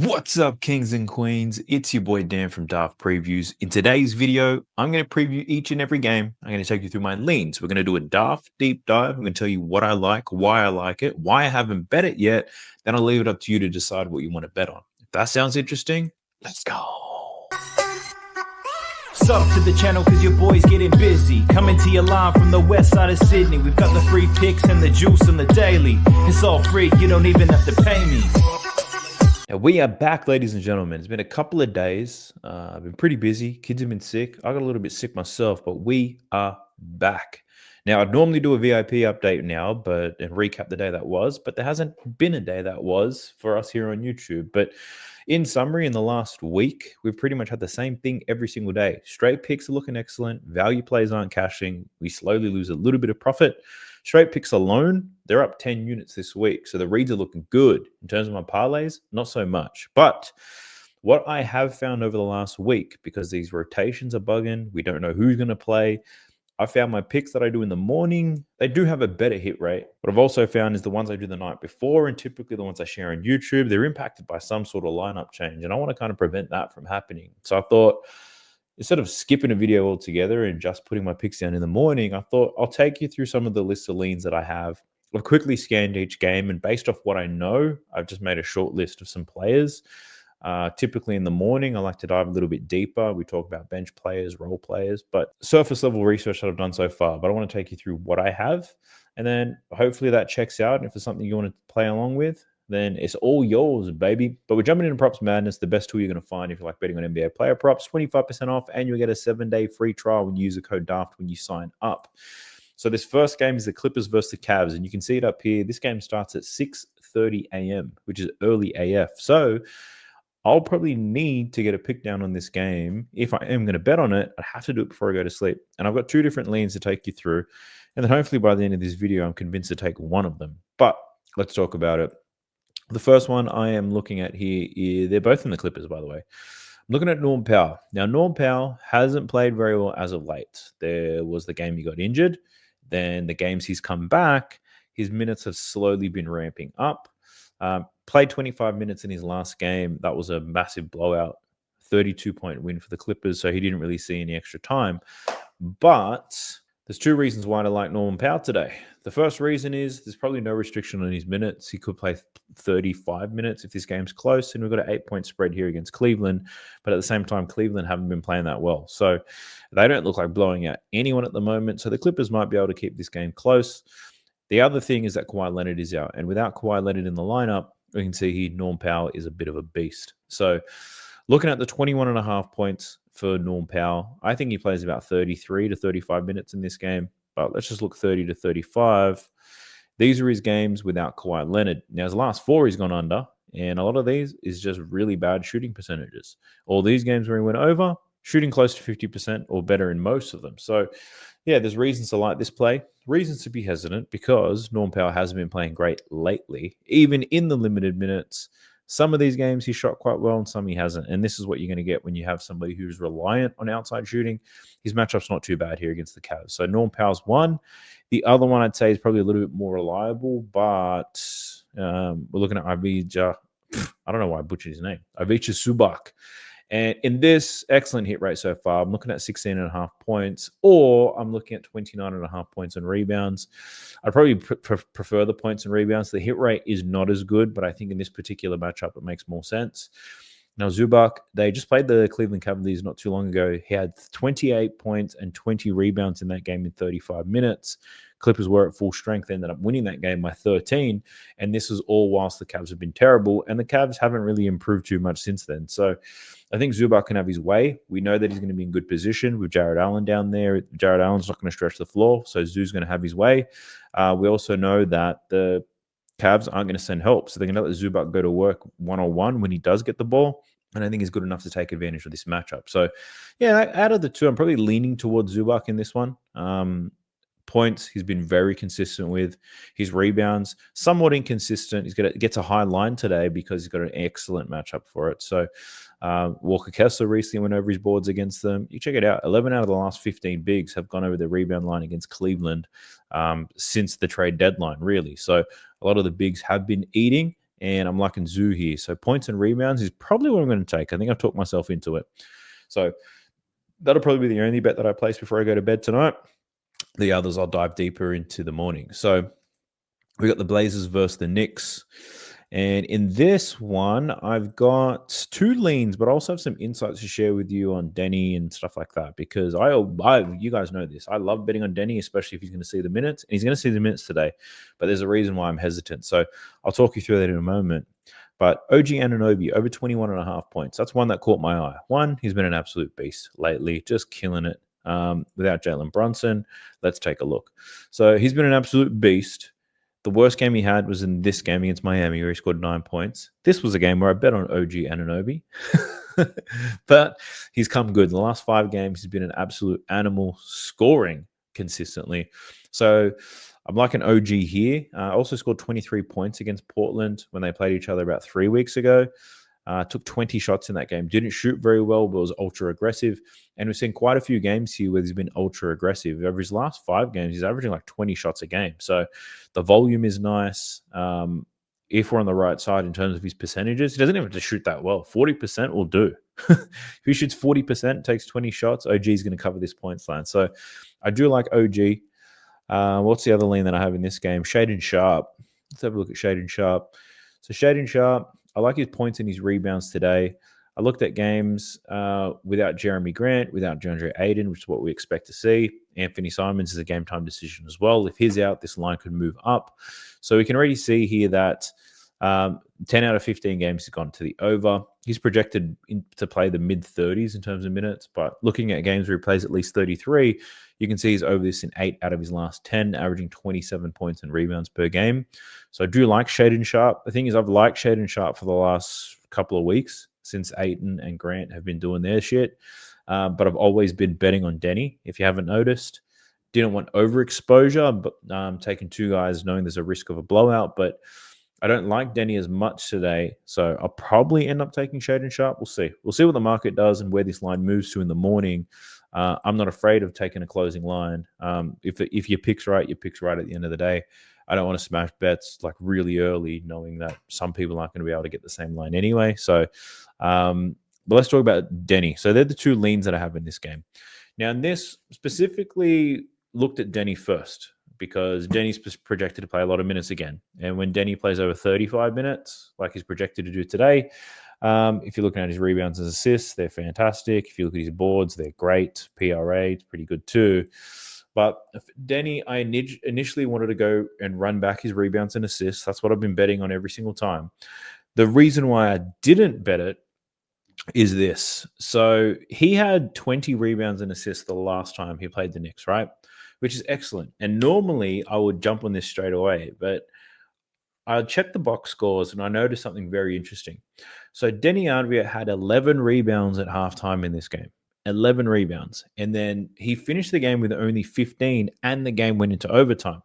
What's up, kings and queens? It's your boy Dan from Daft Previews. In today's video, I'm going to preview each and every game. I'm going to take you through my leans. We're going to do a Daft deep dive. I'm going to tell you what I like, why I like it, why I haven't bet it yet. Then I'll leave it up to you to decide what you want to bet on. If that sounds interesting, let's go. Sub to the channel cause your boy's getting busy. Coming to you live from the west side of Sydney. We've got the free picks and the juice and the daily. It's all free, you don't even have to pay me. Now, we are back, ladies and gentlemen. It's been a couple of days. I've been pretty busy. Kids have been sick. I got a little bit sick myself, but we are back. Now, I'd normally do a VIP update now, and recap the day that was, but there hasn't been a day that was for us here on YouTube. But in summary, in the last week, we've pretty much had the same thing every single day. Straight picks are looking excellent. Value plays aren't cashing. We slowly lose a little bit of profit. Straight picks alone, they're up 10 units this week. So the reads are looking good. In terms of my parlays, not so much. But what I have found over the last week, because these rotations are bugging, we don't know who's going to play, I found my picks that I do in the morning, they do have a better hit rate. What I've also found is the ones I do the night before, and typically the ones I share on YouTube, they're impacted by some sort of lineup change. And I want to kind of prevent that from happening. So I thought, instead of skipping a video altogether and just putting my picks down in the morning, I thought I'll take you through some of the list of leans that I have. I've quickly scanned each game, and based off what I know, I've just made a short list of some players. Typically in the morning, I like to dive a little bit deeper. We talk about bench players, role players, but surface level research that I've done so far. But I want to take you through what I have, and then hopefully that checks out. And if there's something you want to play along with, then it's all yours, baby. But we're jumping into Props Madness, the best tool you're going to find if you like betting on NBA player props. 25% off, and you'll get a 7-day free trial when you use the code DAFT when you sign up. So this first game is the Clippers versus the Cavs, and you can see it up here. This game starts at 6:30 a.m., which is early AF. So I'll probably need to get a pick down on this game. If I am going to bet on it, I'd have to do it before I go to sleep. And I've got two different leans to take you through. And then hopefully by the end of this video, I'm convinced to take one of them. But let's talk about it. The first one I am looking at here, they're both in the Clippers, by the way. I'm looking at Norm Powell. Now, Norm Powell hasn't played very well as of late. There was the game he got injured. Then the games he's come back, his minutes have slowly been ramping up. Played 25 minutes in his last game. That was a massive blowout, 32-point win for the Clippers, so he didn't really see any extra time. But there's two reasons why I like Norman Powell today. The first reason is there's probably no restriction on his minutes. He could play 35 minutes if this game's close, and we've got an 8-point spread here against Cleveland. But at the same time, Cleveland haven't been playing that well. So they don't look like blowing out anyone at the moment. So the Clippers might be able to keep this game close. The other thing is that Kawhi Leonard is out. And without Kawhi Leonard in the lineup, we can see here Norm Powell is a bit of a beast. So looking at the 21.5 points for Norm Powell, I think he plays about 33 to 35 minutes in this game. But let's just look 30 to 35. These are his games without Kawhi Leonard. Now, his last four he's gone under, and a lot of these is just really bad shooting percentages. All these games where he went over, shooting close to 50% or better in most of them. So, yeah, there's reasons to like this play, reasons to be hesitant because Norm Powell hasn't been playing great lately, even in the limited minutes. Some of these games he shot quite well and some he hasn't. And this is what you're going to get when you have somebody who's reliant on outside shooting. His matchup's not too bad here against the Cavs. So Norm Powell's one. The other one I'd say is probably a little bit more reliable, but we're looking at Ivica. I don't know why I butchered his name. Ivica Zubac. And in this excellent hit rate so far, I'm looking at 16.5 points, or I'm looking at 29.5 points on rebounds. I'd probably prefer the points and rebounds. The hit rate is not as good, but I think in this particular matchup, it makes more sense. Now, Zubac, they just played the Cleveland Cavaliers not too long ago. He had 28 points and 20 rebounds in that game in 35 minutes. Clippers were at full strength, ended up winning that game by 13. And this was all whilst the Cavs have been terrible. And the Cavs haven't really improved too much since then. So I think Zubac can have his way. We know that he's going to be in good position with Jared Allen down there. Jared Allen's not going to stretch the floor. So Zu's going to have his way. We also know that the Cavs aren't going to send help. So they're going to let Zubac go to work one-on-one when he does get the ball. And I think he's good enough to take advantage of this matchup. So, yeah, out of the two, I'm probably leaning towards Zubac in this one. Points, he's been very consistent with. His rebounds, somewhat inconsistent. Gets a high line today because he's got an excellent matchup for it. So, Walker Kessler recently went over his boards against them. You check it out. 11 out of the last 15 bigs have gone over the rebound line against Cleveland since the trade deadline, really. So, a lot of the bigs have been eating. and I'm liking Zoo here. So points and rebounds is probably what I'm going to take. I think I've talked myself into it. So that'll probably be the only bet that I place before I go to bed tonight. The others I'll dive deeper into the morning. So we got the Blazers versus the Knicks. And in this one, I've got two leans, but I also have some insights to share with you on Denny and stuff like that. Because you guys know this. I love betting on Denny, especially if he's going to see the minutes. And he's going to see the minutes today. But there's a reason why I'm hesitant. So I'll talk you through that in a moment. But OG Anunoby, over 21.5 points. That's one that caught my eye. One, he's been an absolute beast lately, just killing it without Jalen Brunson. Let's take a look. So he's been an absolute beast. The worst game he had was in this game against Miami, where he scored 9 points. This was a game where I bet on OG Anunoby. But he's come good. In the last 5 games, he's been an absolute animal, scoring consistently. So I'm liking OG here. Also scored 23 points against Portland when they played each other about 3 weeks ago. Took 20 shots in that game. Didn't shoot very well, but was ultra aggressive. And we've seen quite a few games here where he's been ultra aggressive. Over his last 5 games, he's averaging like 20 shots a game. So the volume is nice. If we're on the right side in terms of his percentages, he doesn't even have to shoot that well. 40% will do. If he shoots 40%, takes 20 shots, OG is going to cover this points line. So I do like OG. What's the other lean that I have in this game? Shaden Sharp. Let's have a look at Shaden Sharp. So Shaden Sharp, I like his points and his rebounds today. I looked at games without Jeremy Grant, without DeAndre Ayton, which is what we expect to see. Anthony Simons is a game time decision as well. If he's out, this line could move up. So we can already see here that 10 out of 15 games has gone to the over. He's projected to play the mid-30s in terms of minutes, but looking at games where he plays at least 33, you can see he's over this in 8 out of his last 10, averaging 27 points and rebounds per game. So I do like Shaden Sharp. The thing is, I've liked Shaden Sharp for the last couple of weeks since Ayton and Grant have been doing their shit. But I've always been betting on Denny, if you haven't noticed. Didn't want overexposure, but taking 2 guys knowing there's a risk of a blowout. But I don't like Denny as much today, so I'll probably end up taking Shaden Sharp. We'll see. We'll see what the market does and where this line moves to in the morning. I'm not afraid of taking a closing line. If your pick's right, your pick's right at the end of the day. I don't want to smash bets like really early, knowing that some people aren't going to be able to get the same line anyway. So, but let's talk about Denny. So they're the 2 leans that I have in this game. Now, in this specifically looked at Denny first, because Denny's projected to play a lot of minutes again. And when Denny plays over 35 minutes, like he's projected to do today, if you're looking at his rebounds and assists, they're fantastic. If you look at his boards, they're great. PRA, it's pretty good too. But Denny, I initially wanted to go and run back his rebounds and assists. That's what I've been betting on every single time. The reason why I didn't bet it is this. So he had 20 rebounds and assists the last time he played the Knicks, right? Which is excellent. And normally I would jump on this straight away, but I checked the box scores and I noticed something very interesting. So Denny Avdija had 11 rebounds at halftime in this game. 11 rebounds. And then he finished the game with only 15 and the game went into overtime.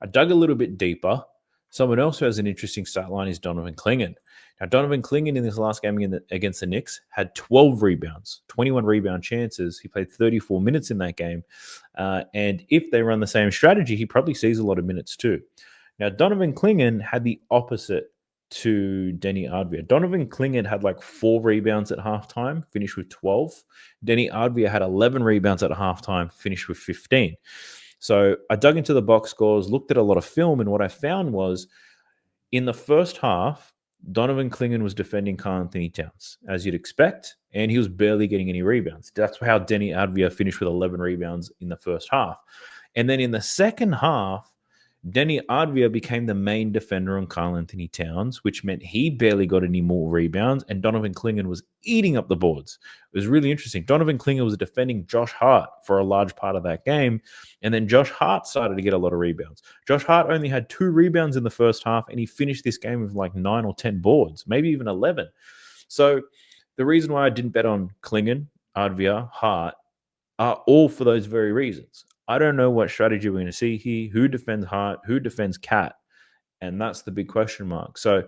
I dug a little bit deeper. Someone else who has an interesting stat line is Donovan Clingan. Now, Donovan Clingan in this last game against the Knicks had 12 rebounds, 21 rebound chances. He played 34 minutes in that game. And if they run the same strategy, he probably sees a lot of minutes too. Now, Donovan Clingan had the opposite to Denny Avdija. Donovan Clingan had like 4 rebounds at halftime, finished with 12. Denny Avdija had 11 rebounds at halftime, finished with 15. So I dug into the box scores, looked at a lot of film, and what I found was in the first half, Donovan Clingan was defending Karl Anthony Towns, as you'd expect, and he was barely getting any rebounds. That's how Denny Avdija finished with 11 rebounds in the first half. And then in the second half, Denny Avdija became the main defender on Karl Anthony Towns, which meant he barely got any more rebounds, and Donovan Clingan was eating up the boards. It was really interesting. Donovan Clingan was defending Josh Hart for a large part of that game, and then Josh Hart started to get a lot of rebounds. Josh Hart only had 2 rebounds in the first half, and he finished this game with like 9 or 10 boards, maybe even 11. So the reason why I didn't bet on Clingan, Avdija, Hart are all for those very reasons. I don't know what strategy we're going to see here, who defends Hart, who defends Cat, and that's the big question mark. So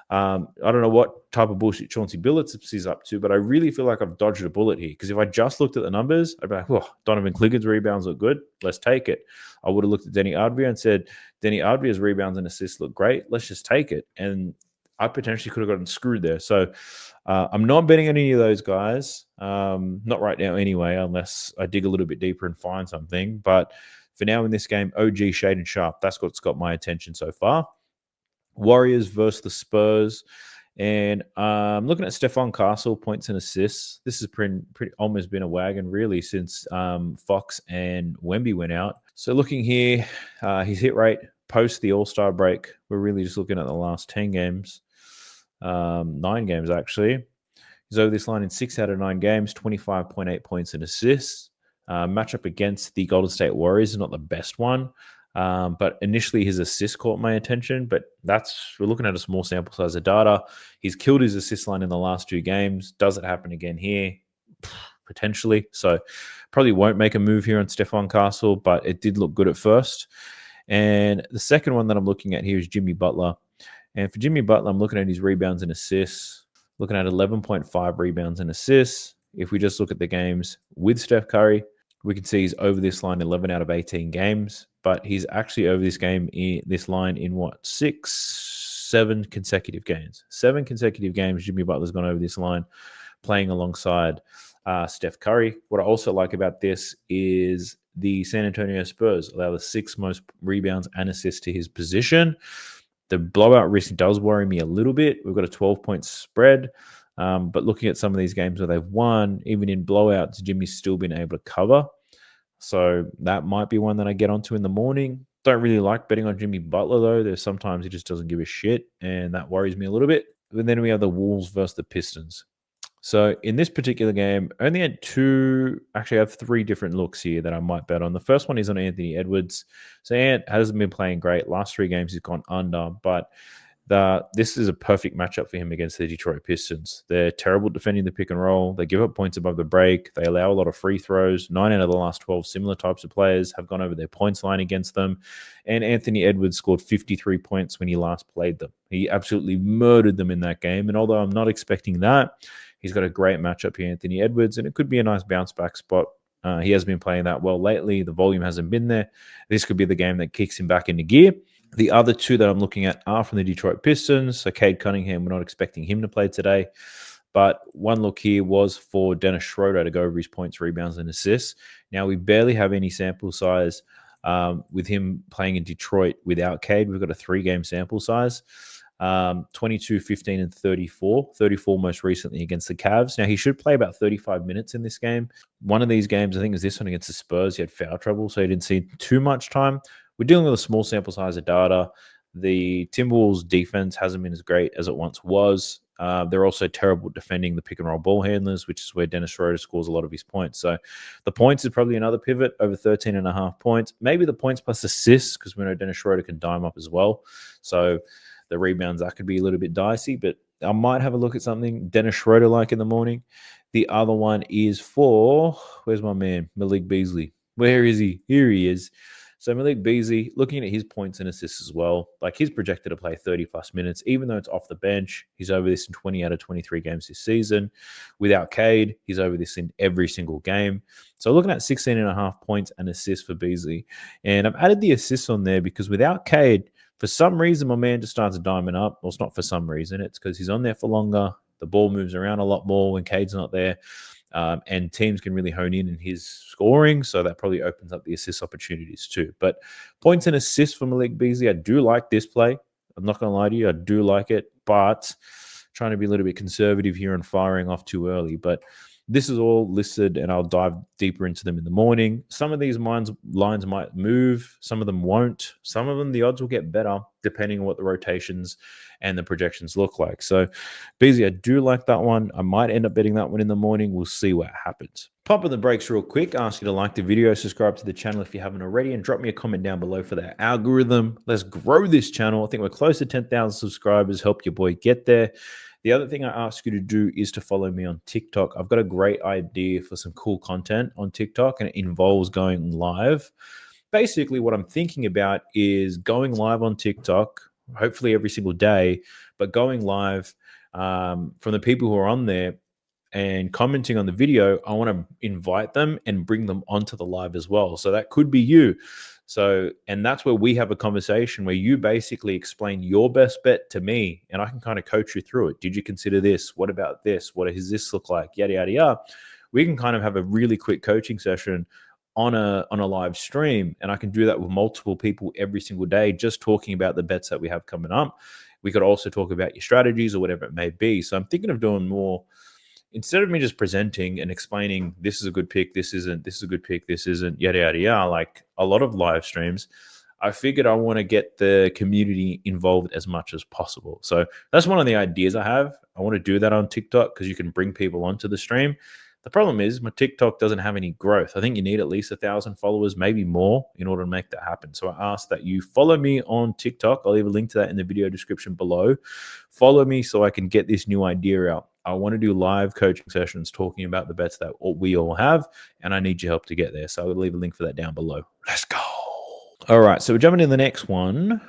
I don't know what type of bullshit Chauncey Billups is up to, but I really feel like I've dodged a bullet here, because if I just looked at the numbers, I'd be like, oh, Donovan Clingan's rebounds look good, let's take it. I would have looked at Denny Avdija and said, Denny Avdija's rebounds and assists look great, let's just take it. And I potentially could have gotten screwed there. So I'm not betting on any of those guys. Not right now anyway, unless I dig a little bit deeper and find something. But for now in this game, OG, Shade, and Sharp, that's what's got my attention so far. Warriors versus the Spurs. And looking at Stephon Castle, points and assists. This has pretty almost been a wagon, really, since Fox and Wemby went out. So looking here, his hit rate post the All-Star break, we're really just looking at the last 10 games. 9 games, actually. He's over this line in 6 out of 9 games, 25.8 points and assists. Matchup against the Golden State Warriors is not the best one. But initially his assist caught my attention, but we're looking at a small sample size of data. He's killed his assist line in the last 2 games. Does it happen again here? Potentially. So probably won't make a move here on Stephon Castle, but it did look good at first. And the second one that I'm looking at here is Jimmy Butler. And for Jimmy Butler, I'm looking at his rebounds and assists, looking at 11.5 rebounds and assists. If we just look at the games with Steph Curry, we can see he's over this line 11 out of 18 games, but he's actually over this line in 7 consecutive games. 7 consecutive games, Jimmy Butler's gone over this line playing alongside Steph Curry. What I also like about this is the San Antonio Spurs allow the 6th most rebounds and assists to his position. The blowout risk does worry me a little bit. We've got a 12-point spread. But looking at some of these games where they've won, even in blowouts, Jimmy's still been able to cover. So that might be one that I get onto in the morning. Don't really like betting on Jimmy Butler, though. There's sometimes he just doesn't give a shit, and that worries me a little bit. And then we have the Wolves versus the Pistons. So in this particular game, I only had I have 3 different looks here that I might bet on. The first one is on Anthony Edwards. So Ant hasn't been playing great. Last 3 games he's gone under, but this is a perfect matchup for him against the Detroit Pistons. They're terrible defending the pick and roll. They give up points above the break. They allow a lot of free throws. 9 out of the last 12 similar types of players have gone over their points line against them. And Anthony Edwards scored 53 points when he last played them. He absolutely murdered them in that game. And although I'm not expecting that, he's got a great matchup here, Anthony Edwards, and it could be a nice bounce back spot. He has been playing that well lately. The volume hasn't been there. This could be the game that kicks him back into gear. The other 2 that I'm looking at are from the Detroit Pistons. So Cade Cunningham, we're not expecting him to play today. But one look here was for Dennis Schroeder to go over his points, rebounds, and assists. Now, we barely have any sample size with him playing in Detroit without Cade. We've got a 3-game sample size. 22, 15, and 34. 34 most recently against the Cavs. Now, he should play about 35 minutes in this game. One of these games, I think, is this one against the Spurs. He had foul trouble, so he didn't see too much time. We're dealing with a small sample size of data. The Timberwolves defense hasn't been as great as it once was. They're also terrible at defending the pick and roll ball handlers, which is where Dennis Schroeder scores a lot of his points. So the points is probably another pivot, over 13.5 points. Maybe the points plus assists, because we know Dennis Schroeder can dime up as well. So the rebounds, that could be a little bit dicey, but I might have a look at something Dennis Schroeder like in the morning. The other one is for, where's my man? Malik Beasley. Where is he? Here he is. So Malik Beasley, looking at his points and assists as well, like he's projected to play 30-plus minutes, even though it's off the bench. He's over this in 20 out of 23 games this season. Without Cade, he's over this in every single game. So looking at 16.5 points and assists for Beasley. And I've added the assists on there because without Cade, for some reason, my man just starts diamond up. Well, it's not for some reason. It's because he's on there for longer. The ball moves around a lot more when Cade's not there. And teams can really hone in his scoring, so that probably opens up the assist opportunities too. But points and assists for Malik Beasley, I do like this play. I'm not going to lie to you, I do like it, but trying to be a little bit conservative here and firing off too early. But this is all listed, and I'll dive deeper into them in the morning. Some of these lines might move. Some of them won't. Some of them, the odds will get better depending on what the rotations and the projections look like. So, Beasley, I do like that one. I might end up betting that one in the morning. We'll see what happens. Pop in the breaks real quick. Ask you to like the video, subscribe to the channel if you haven't already, and drop me a comment down below for that algorithm. Let's grow this channel. I think we're close to 10,000 subscribers. Help your boy get there. The other thing I ask you to do is to follow me on TikTok. I've got a great idea for some cool content on TikTok, and it involves going live. Basically, what I'm thinking about is going live on TikTok, hopefully every single day, but going live from the people who are on there and commenting on the video. I want to invite them and bring them onto the live as well. So that could be you. So, and that's where we have a conversation where you basically explain your best bet to me and I can kind of coach you through it. Did you consider this? What about this? What does this look like? Yada, yada, yada. We can kind of have a really quick coaching session on a live stream. And I can do that with multiple people every single day, just talking about the bets that we have coming up. We could also talk about your strategies or whatever it may be. So I'm thinking of doing more. Instead of me just presenting and explaining this is a good pick, this isn't, this is a good pick, this isn't, yada, yada, yada, like a lot of live streams, I figured I want to get the community involved as much as possible. So that's one of the ideas I have. I want to do that on TikTok because you can bring people onto the stream. The problem is my TikTok doesn't have any growth. I think you need at least 1,000 followers, maybe more, in order to make that happen. So I ask that you follow me on TikTok. I'll leave a link to that in the video description below. Follow me so I can get this new idea out. I want to do live coaching sessions talking about the bets that we all have, and I need your help to get there. So I'll leave a link for that down below. Let's go. All right, so we're jumping in the next one,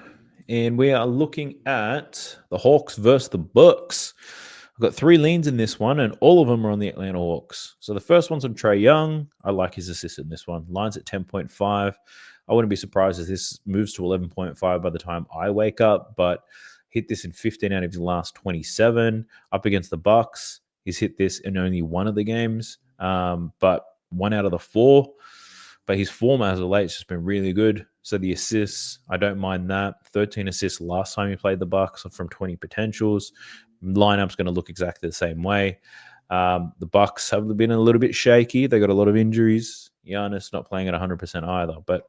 and we are looking at the Hawks versus the Bucks. I've got 3 leans in this one, and all of them are on the Atlanta Hawks. So the first one's on Trae Young. I like his assist in this one. Line's at 10.5. I wouldn't be surprised if this moves to 11.5 by the time I wake up, but hit this in 15 out of his last 27. Up against the Bucks, he's hit this in only one of the games, but 1 out of the 4. But his form as of late has just been really good. So the assists, I don't mind that. 13 assists last time he played the Bucks from 20 potentials. Lineup's going to look exactly the same way. The Bucks have been a little bit shaky. They got a lot of injuries. Giannis not playing at 100% either. But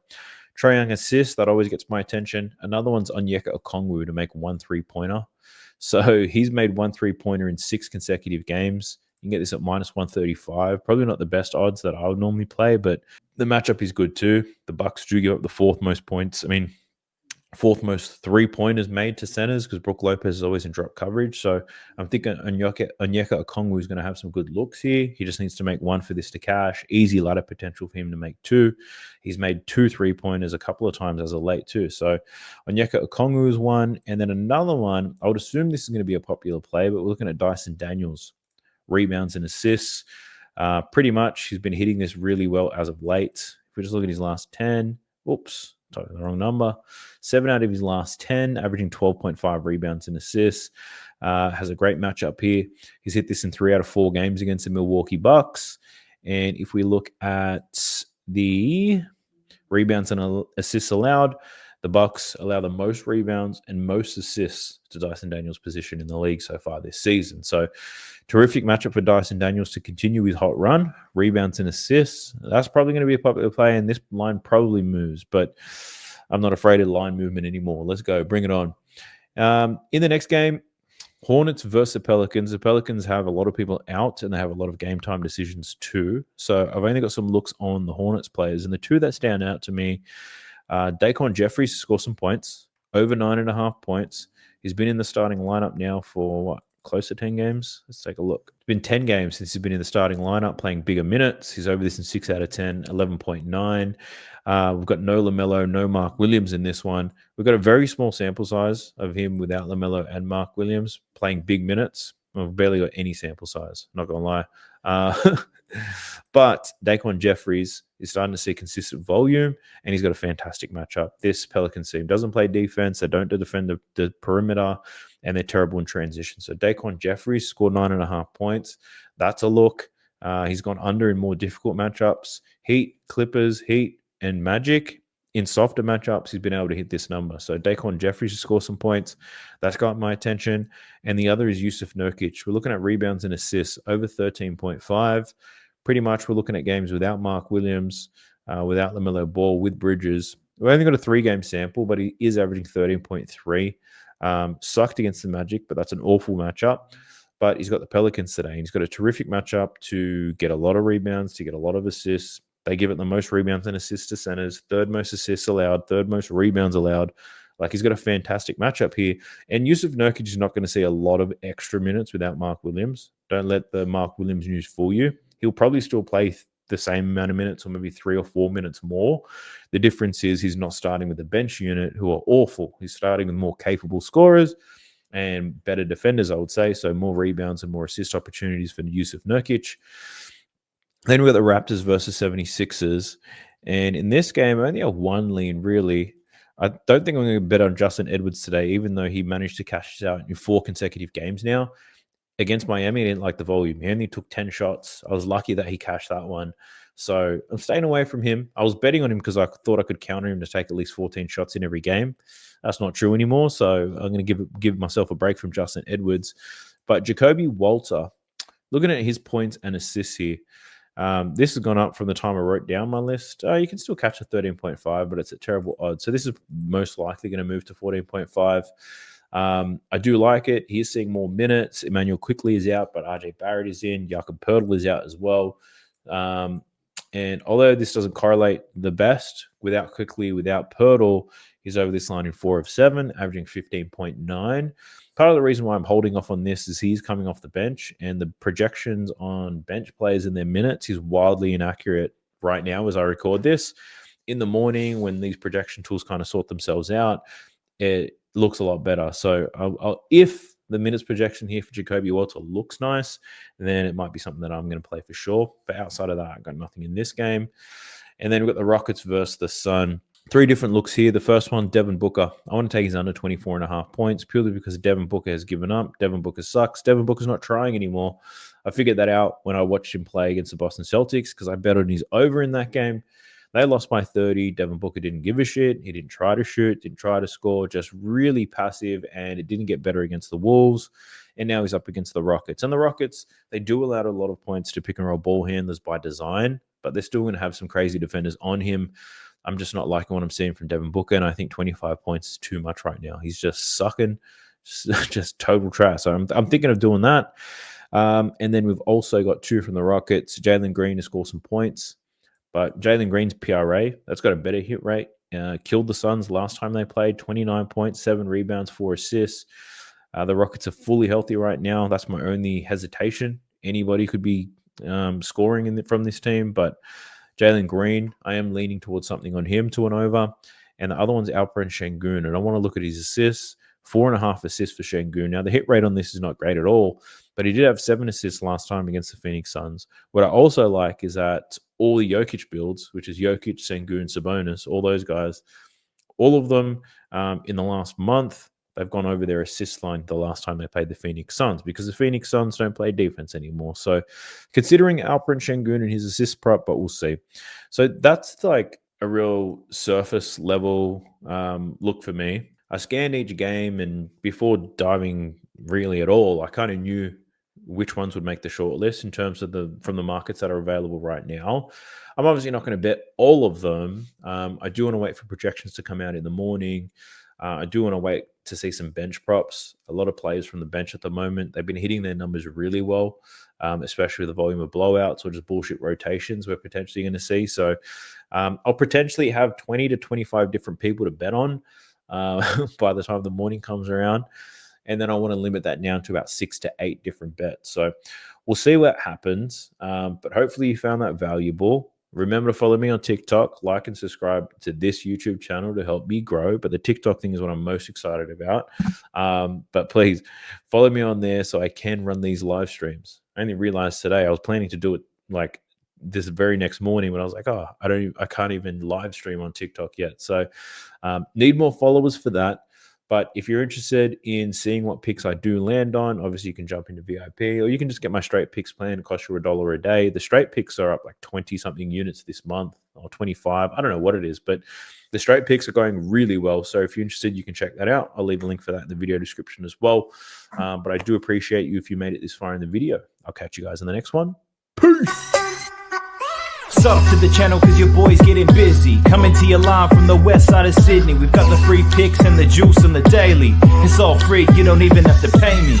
Trae Young assist, that always gets my attention. Another one's Onyeka Okongwu to make 1 3-pointer. So he's made 1 3-pointer in 6 consecutive games. You can get this at minus 135. Probably not the best odds that I would normally play, but the matchup is good too. The Bucks do give up the 4th most points. I mean, 4th most 3-pointers made to centers because Brook Lopez is always in drop coverage. So I'm thinking Onyeka Okongwu is going to have some good looks here. He just needs to make 1 for this to cash. Easy ladder potential for him to make 2. He's made 2 3-pointers a couple of times as of late too. So Onyeka Okongwu is one. And then another one, I would assume this is going to be a popular play, but we're looking at Dyson Daniels. Rebounds and assists. Pretty much he's been hitting this really well as of late. If we just look at his last 10, oops, typed the wrong number. 7 out of his last 10, averaging 12.5 rebounds and assists. Has a great matchup here. He's hit this in 3 out of 4 games against the Milwaukee Bucks. And if we look at the rebounds and assists allowed, the Bucks allow the most rebounds and most assists to Dyson Daniels' position in the league so far this season. So terrific matchup for Dyson Daniels to continue his hot run. Rebounds and assists. That's probably going to be a popular play, and this line probably moves, but I'm not afraid of line movement anymore. Let's go. Bring it on. In the next game, Hornets versus the Pelicans. The Pelicans have a lot of people out, and they have a lot of game time decisions too. So I've only got some looks on the Hornets players, and the 2 that stand out to me, Daquan Jeffries scored some points, over 9.5 points. He's been in the starting lineup now for what? Close to 10 games. Let's take a look. It's been 10 games since he's been in the starting lineup, playing bigger minutes. He's over this in 6 out of 10, 11.9. We've got no LaMelo, no Mark Williams in this one. We've got a very small sample size of him without LaMelo and Mark Williams playing big minutes. We've barely got any sample size, not going to lie. But Daquan Jeffries is starting to see consistent volume, and he's got a fantastic matchup. This Pelicans team doesn't play defense. They don't defend the perimeter, and they're terrible in transition. So Daquan Jeffries scored 9.5 points. That's a look. He's gone under in more difficult matchups. Heat, Clippers, Heat, and Magic. In softer matchups, he's been able to hit this number. So Daquan Jeffries to score some points. That's got my attention. And the other is Yusuf Nurkic. We're looking at rebounds and assists over 13.5. Pretty much we're looking at games without Mark Williams, without LaMelo Ball, with Bridges. We've only got a 3-game sample, but he is averaging 13.3. Sucked against the Magic, but that's an awful matchup. But he's got the Pelicans today, and he's got a terrific matchup to get a lot of rebounds, to get a lot of assists. They give it the most rebounds and assists to centers, 3rd most assists allowed, 3rd most rebounds allowed. Like, he's got a fantastic matchup here. And Yusuf Nurkic is not going to see a lot of extra minutes without Mark Williams. Don't let the Mark Williams news fool you. He'll probably still play the same amount of minutes, or maybe 3 or 4 minutes more. The difference is he's not starting with the bench unit, who are awful. He's starting with more capable scorers and better defenders, I would say. So more rebounds and more assist opportunities for Yusuf Nurkic. Then we've got the Raptors versus 76ers. And in this game, I only have one lean, really. I don't think I'm going to bet on Justin Edwards today, even though he managed to cash out in 4 consecutive games now. Against Miami, I didn't like the volume. He only took 10 shots. I was lucky that he cashed that one. So I'm staying away from him. I was betting on him because I thought I could counter him to take at least 14 shots in every game. That's not true anymore. So I'm going to give myself a break from Justin Edwards. But Jacoby Walter, looking at his points and assists here, this has gone up from the time I wrote down my list. You can still catch a 13.5, but it's at terrible odds. So this is most likely going to move to 14.5. I do like it. He's seeing more minutes. Emmanuel Quickly is out, but RJ Barrett is in. Jakob Poeltl is out as well. And although this doesn't correlate the best, without Quickly, without Poeltl, he's over this line in 4 of 7, averaging 15.9. Part of the reason why I'm holding off on this is he's coming off the bench, and the projections on bench players and their minutes is wildly inaccurate right now as I record this. In the morning, when these projection tools kind of sort themselves out, it looks a lot better. So if the minutes projection here for Jacoby Walter looks nice, then it might be something that I'm going to play for sure. But outside of that, I've got nothing in this game. And then we've got the Rockets versus the Sun. 3 different looks here. The first one, Devin Booker. I want to take his under 24.5 points purely because Devin Booker has given up. Devin Booker sucks. Devin Booker's not trying anymore. I figured that out when I watched him play against the Boston Celtics because I bet on his over in that game. They lost by 30. Devin Booker didn't give a shit. He didn't try to shoot, didn't try to score, just really passive, and it didn't get better against the Wolves. And now he's up against the Rockets. And the Rockets, they do allow a lot of points to pick and roll ball handlers by design, but they're still going to have some crazy defenders on him. I'm just not liking what I'm seeing from Devin Booker, and I think 25 points is too much right now. He's just sucking, just total trash. So I'm thinking of doing that. And then we've also got 2 from the Rockets. Jalen Green to score some points. But Jalen Green's PRA, that's got a better hit rate. Killed the Suns last time they played, 29 points, 7 rebounds, 4 assists. The Rockets are fully healthy right now. That's my only hesitation. Anybody could be scoring from this team, but Jalen Green, I am leaning towards something on him to an over. And the other one's Alperen Şengün, and I want to look at his assists. 4.5 assists for Şengün. Now, the hit rate on this is not great at all, but he did have 7 assists last time against the Phoenix Suns. What I also like is that all the Jokic builds, which is Jokic, Şengün, Sabonis, all those guys, all of them in the last month, they've gone over their assist line the last time they played the Phoenix Suns because the Phoenix Suns don't play defense anymore. So considering Alperen Şengün and his assist prop, but we'll see. So that's like a real surface level look for me. I scanned each game, and before diving really at all, I kind of knew which ones would make the short list in terms of from the markets that are available right now. I'm obviously not going to bet all of them. I do want to wait for projections to come out in the morning. I do want to wait to see some bench props. A lot of players from the bench at the moment, they've been hitting their numbers really well, especially with the volume of blowouts or just bullshit rotations we're potentially going to see. So I'll potentially have 20 to 25 different people to bet on by the time the morning comes around. And then I want to limit that down to about 6 to 8 different bets. So we'll see what happens. But hopefully you found that valuable. Remember to follow me on TikTok, like and subscribe to this YouTube channel to help me grow. But the TikTok thing is what I'm most excited about. But please follow me on there so I can run these live streams. I only realized today I was planning to do it like this very next morning, but I was like, I can't even live stream on TikTok yet. So need more followers for that. But if you're interested in seeing what picks I do land on, obviously you can jump into VIP, or you can just get my straight picks plan. It costs you $1 a day. The straight picks are up like 20-something units this month, or 25. I don't know what it is, but the straight picks are going really well. So if you're interested, you can check that out. I'll leave a link for that in the video description as well. But I do appreciate you if you made it this far in the video. I'll catch you guys in the next one. Peace! Sub to the channel cause your boy's getting busy. Coming to your line from the west side of Sydney. We've got the free picks and the juice and the daily. It's all free, you don't even have to pay me.